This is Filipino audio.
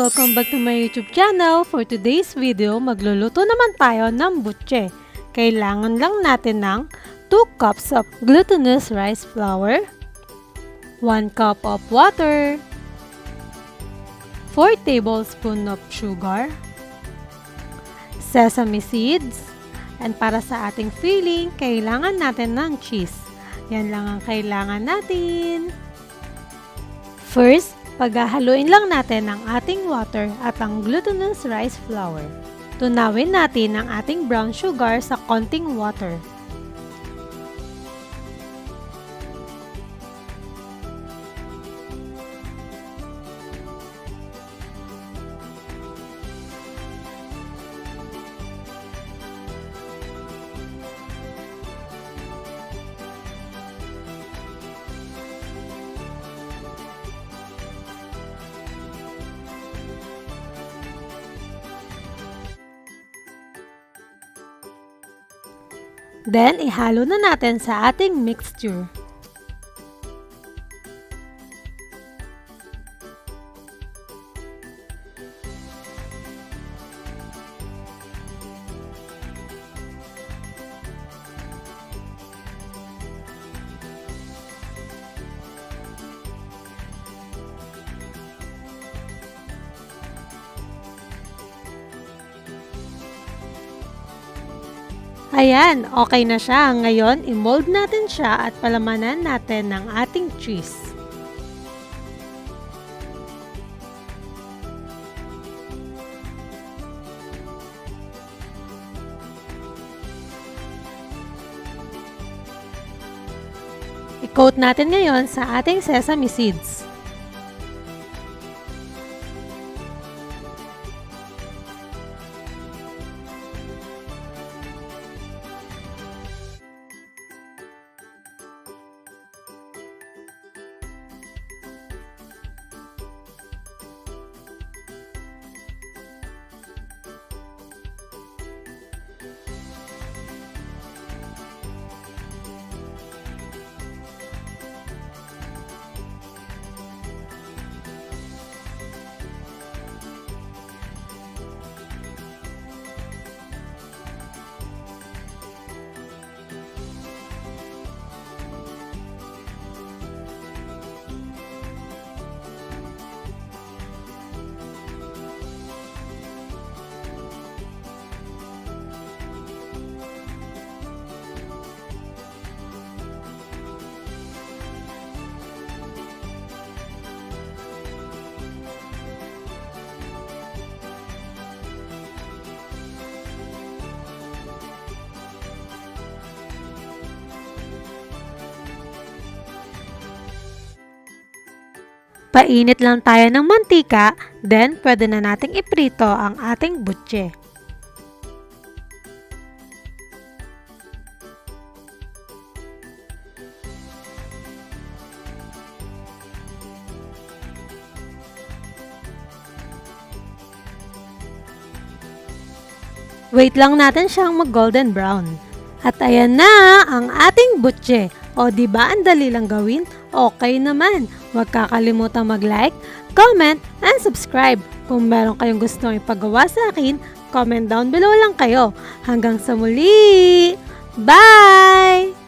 Welcome back to my YouTube channel. For today's video, magluluto naman tayo ng buchi. Kailangan lang natin ng 2 cups of glutinous rice flour, 1 cup of water, 4 tablespoons of sugar, sesame seeds, and para sa ating filling, kailangan natin ng cheese. Yan lang ang kailangan natin. First, paghahaluin lang natin ang ating water at ang glutinous rice flour. Tunawin natin ang ating brown sugar sa konting water. Then, ihalo na natin sa ating mixture. Ayan, okay na siya. Ngayon, i-mold natin siya at palamanan natin ng ating cheese. I-coat natin ngayon sa ating sesame seeds. Painit lang tayo ng mantika, then pwede na nating iprito ang ating buchi. Wait lang natin siyang mag-golden brown. At ayan na ang ating buchi. O diba ang dali lang gawin? Okay naman. Huwag kakalimutan mag-like, comment, and subscribe. Kung meron kayong gustong ipagawa sa akin, comment down below lang kayo. Hanggang sa muli! Bye!